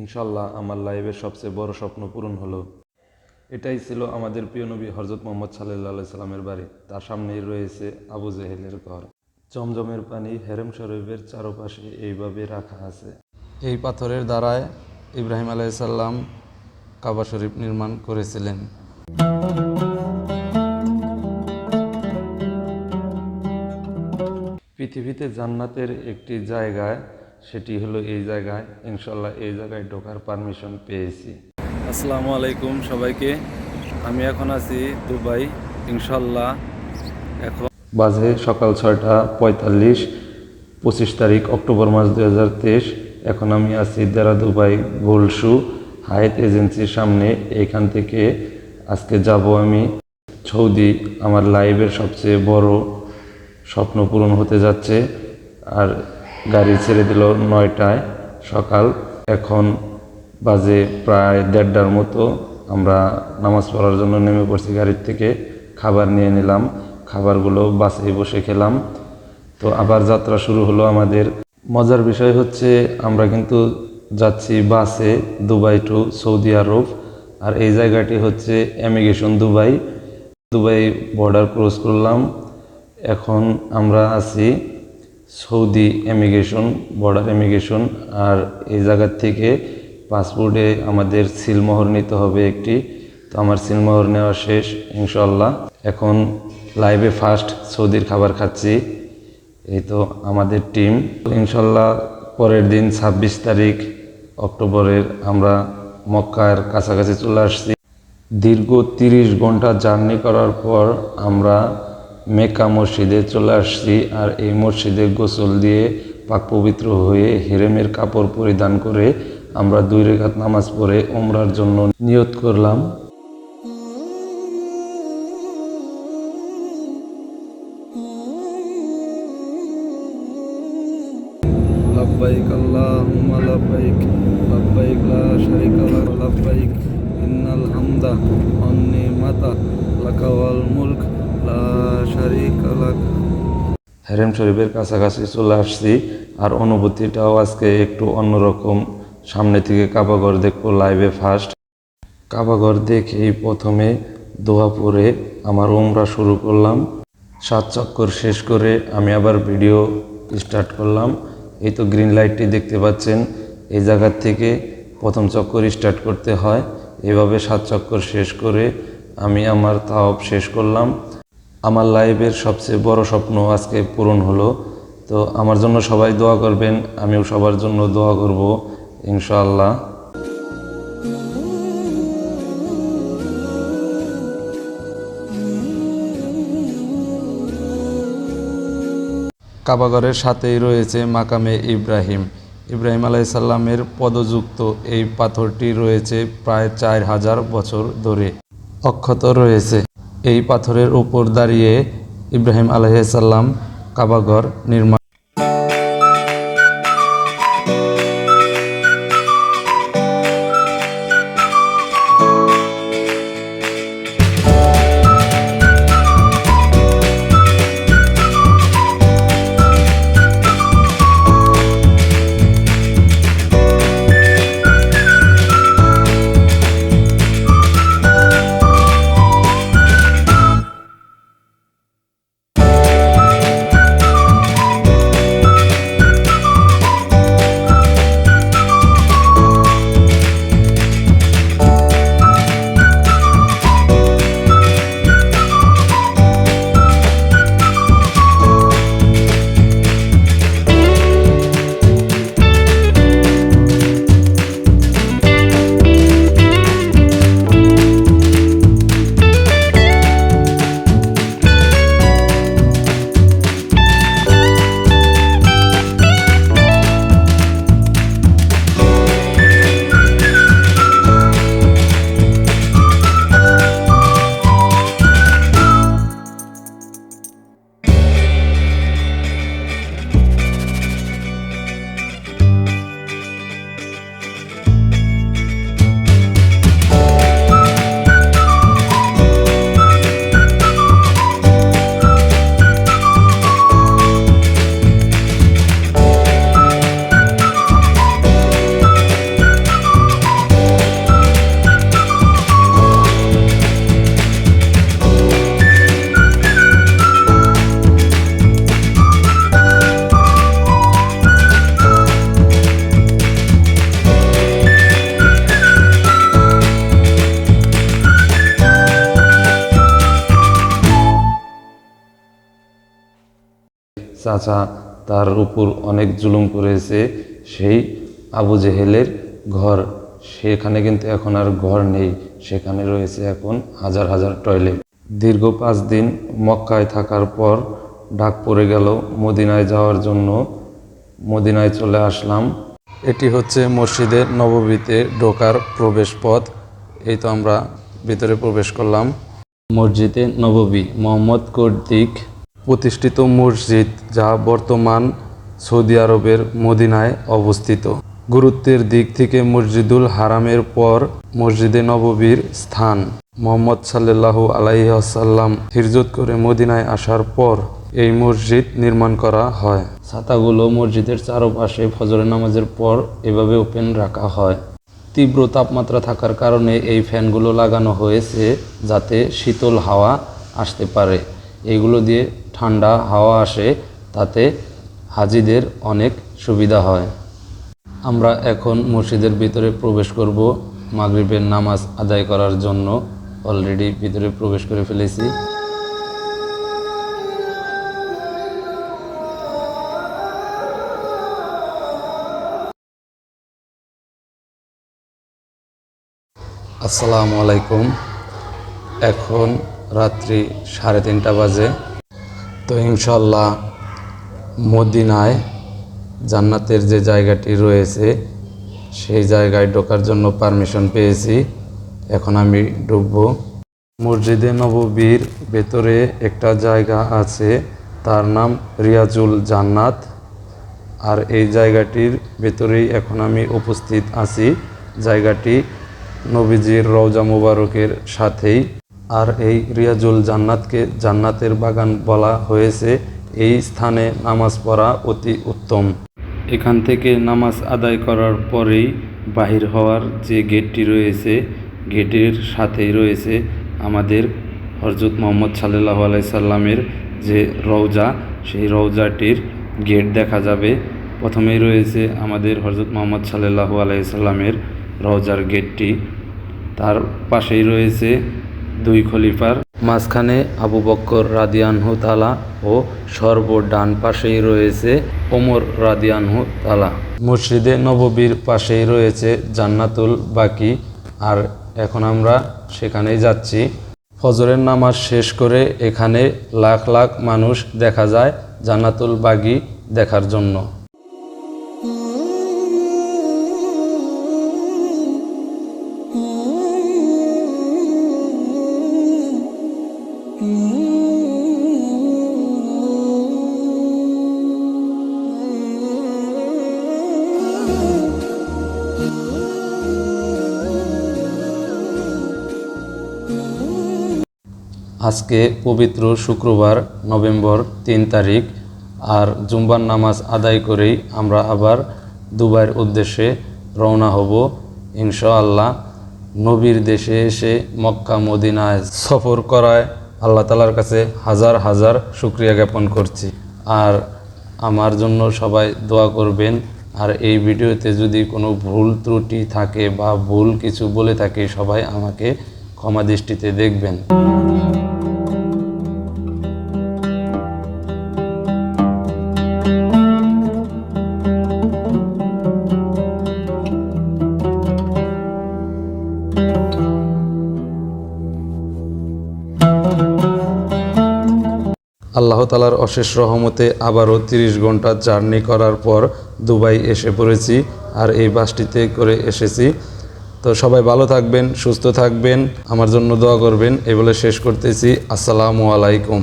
ইনশাল্লাহ আমার লাইফের সবচেয়ে বড় স্বপ্ন পূরণ হলো। এটাই ছিল আমাদের প্রিয় নবী হযরত মুহাম্মদ সাল্লাল্লাহু আলাইহি সাল্লামের বাড়ি। তার সামনেই রয়েছে আবু জেহেলের ঘর। জমজমের পানি হেরেম শরীফের চারপাশে এইভাবে রাখা আছে। এই পাথরের দ্বারায় ইব্রাহিম আলাইহিস সালাম কাবা শরীফ নির্মাণ করেছিলেন। পৃথিবীতে জান্নাতের একটি জায়গায়, সেটি হলো এই জায়গায়। ইনশাল্লাহ এই জায়গায় ঢোকার পারমিশন পেয়েছি। আসসালামু আলাইকুম সবাইকে। আমি এখন আছি দুবাই। ইনশাল্লাহ এখন বাজে সকাল 6:45, 25 তারিখ অক্টোবর মাস 2023। এখন আমি আছি দেরা দুবাই গোল্ড শু হায়াত এজেন্সির সামনে। এইখান থেকে আজকে যাব আমি সৌদি। আমার লাইফের সবচেয়ে বড় স্বপ্ন পূরণ হতে যাচ্ছে। আর গাড়ি ছেড়ে দিল 9টায় সকাল। এখন বাজে প্রায় 1:30টার মতো। আমরা নামাজ পড়ার জন্য নেমে পড়ছি গাড়ির থেকে। খাবার নিয়ে নিলাম, খাবারগুলো বাসে বসে খেলাম। তো আবার যাত্রা শুরু হলো আমাদের। মজার বিষয় হচ্ছে আমরা কিন্তু যাচ্ছি বাসে দুবাই টু সৌদি আরব। আর এই জায়গাটি হচ্ছে immigration Dubai. Dubai border cross করলাম। এখন আমরা আছি সৌদি ইমিগ্রেশন, বর্ডার ইমিগ্রেশন। আর এই জায়গার থেকে পাসপোর্টে আমাদের সিলমোহর নিতে হবে একটি। তো আমার সিলমোহর নেওয়া শেষ ইনশাল্লাহ। এখন লাইভে ফার্স্ট সৌদির খাবার খাচ্ছি। এই তো আমাদের টিম। ইনশাল্লাহ পরের দিন 26 তারিখ অক্টোবরের আমরা মক্কার কাছাকাছি চলে আসছি। দীর্ঘ 30 ঘন্টা জার্নি করার পর আমরা মেক্কা মসজিদে চলে আসছি। আর এই মসজিদে গোসল দিয়ে পাক পবিত্র হয়ে হেরেমের কাপড় পরিধান করে আমরা 2 রাকাত নামাজ পড়ে উমরার জন্য নিয়ত করলাম। লাব্বাইক আল্লাহুম্মা লাব্বাইক, লাব্বাইক লা শারীকা লাক লাব্বাইক, ইন্নাল হামদা ওয়ান নি'মাতা লাকা ওয়াল মুলক লা শারীকা লাক। হেরেম শরীফের কাছাকাছি চলে আসছি। আর অনুভূতিটাও আজকে একটু অন্যরকম। সামনে থেকে কাবাঘর দেখবো লাইভে ফার্স্ট। কাবাঘর দেখেই প্রথমে দোয়া পড়ে আমার উমরা শুরু করলাম। 7 চক্কর শেষ করে আমি আবার ভিডিও স্টার্ট করলাম। এই তো গ্রিন লাইটটি দেখতে পাচ্ছেন। এই জায়গার থেকে প্রথম চক্কর স্টার্ট করতে হয়। এভাবে 7 চক্কর শেষ করে আমি আমার তাওয়াফ শেষ করলাম। আমার লাইফের সবচেয়ে বড় স্বপ্ন আজকে পূরণ হলো। তো আমার জন্য সবাই দোয়া করবেন, আমিও সবার জন্য দোয়া করব ইনশাআল্লাহ। কাবাঘরের সাথেই রয়েছে মাকামে ইব্রাহিম। ইব্রাহিম আলাইহিস সালামের পদযুক্ত এই পাথরটি রয়েছে প্রায় 4000 বছর ধরে অক্ষত রয়েছে। এই পাথরের উপর দাঁড়িয়ে ইব্রাহিম আলাইহিস সালাম কাবাঘর নির্মাণ। চাচা তার উপর অনেক জুলুম করেছে, সেই আবু জেহেলের ঘর, সেখানে কিন্তু এখন আর ঘর নেই, সেখানে রয়েছে এখন হাজার হাজার টয়লেট। দীর্ঘ 5 দিন মক্কায় থাকার পর ডাক পড়ে গেল মদিনায় যাওয়ার জন্য। মদিনায় চলে আসলাম। এটি হচ্ছে মসজিদে নববীতে ঢোকার প্রবেশ পথ। এই তো আমরা ভিতরে প্রবেশ করলাম। মসজিদে নববী মোহাম্মদ কর্তৃক প্রতিষ্ঠিত মসজিদ, যা বর্তমান সৌদি আরবের মদিনায় অবস্থিত। গুরুত্বের দিক থেকে মসজিদুল হারামের পর মসজিদে নববীর স্থান। মুহাম্মদ সাল্লাল্লাহু আলাইহি ওয়াসাল্লাম হিজরত করে মদিনায় আসার পর এই মসজিদ নির্মাণ করা হয়। ছাতাগুলো মসজিদের চারপাশে ফজরের নামাজের পর এভাবে ওপেন রাখা হয়। তীব্র তাপমাত্রা থাকার কারণে এই ফ্যানগুলো লাগানো হয়েছে যাতে শীতল হাওয়া আসতে পারে। এইগুলো দিয়ে ঠান্ডা হাওয়া আসে, তাতে হাজিদের অনেক সুবিধা হয়। আমরা এখন মসজিদের ভিতরে প্রবেশ করব মাগরিবের নামাজ আদায় করার জন্য। অলরেডি ভিতরে প্রবেশ করে ফেলেছি। আসসালামু আলাইকুম। এখন রাত্রি 3:30 বাজে। তো ইনশাল্লাহ মদিনায় জান্নাতের যে জায়গাটি রয়েছে সেই জায়গায় ঢোকার জন্য পারমিশন পেয়েছি। এখন আমি ঢুকবো। মসজিদে নববীর ভেতরে একটা জায়গা আছে, তার নাম রিয়াজুল জান্নাত। আর এই জায়গাটির ভেতরেই এখন আমি উপস্থিত আছি। জায়গাটি নবীজির রওজা মুবারকের সাথেই। আর এই রিয়াজুল জান্নাতকে জান্নাতের বাগান বলা হয়েছে। এই স্থানে নামাজ পড়া অতি উত্তম। এখান থেকে নামাজ আদায় করার পরেই বাহির হওয়ার যে গেটটি রয়েছে, গেটের সাথেই রয়েছে আমাদের হযরত মুহাম্মদ সাল্লাল্লাহু আলাইহি সাল্লামের যে রওজা, সেই রওজাটির গেট দেখা যাবে। প্রথমেই রয়েছে আমাদের হযরত মুহাম্মদ সাল্লাল্লাহু আলাইহি সাল্লামের রওজার গেটটি। তার পাশেই রয়েছে 2 খলিফার, মাঝখানে আবু বকর রাদিয়াল্লাহু তাআলা ও সর্ব ডান পাশেই রয়েছে ওমর রাদিয়াল্লাহু তাআলা। মসজিদে নববীর পাশেই রয়েছে জান্নাতুল বাকি। আর এখন আমরা সেখানেই যাচ্ছি। ফজরের নামাজ শেষ করে এখানে লাখ লাখ মানুষ দেখা যায় জান্নাতুল বাকি দেখার জন্য। আজকে পবিত্র শুক্রবার নভেম্বর 3 তারিখ। আর জুম্বার নামাজ আদায় করেই আমরা আবার দুবাইয়ের উদ্দেশ্যে রওনা হব ইনশাআল্লাহ। নবীর দেশে এসে মক্কা মদিনায় সফর করায় আল্লাহ তাআলার কাছে হাজার হাজার শুকরিয়া জ্ঞাপন করছি। আর আমার জন্য সবাই দোয়া করবেন। আর এই ভিডিওতে যদি কোনো ভুল ত্রুটি থাকে বা ভুল কিছু বলে থাকি, সবাই আমাকে ক্ষমা দৃষ্টিতে দেখবেন। আল্লাহ তাআলার অশেষ রহমতে আবারও 30 ঘন্টা জার্নি করার পর দুবাই এসে পড়েছি। আর এই বাসটিতে করে এসেছি। তো সবাই ভালো থাকবেন, সুস্থ থাকবেন, আমার জন্য দোয়া করবেন। এই বলে শেষ করতেছি। আসসালামু আলাইকুম।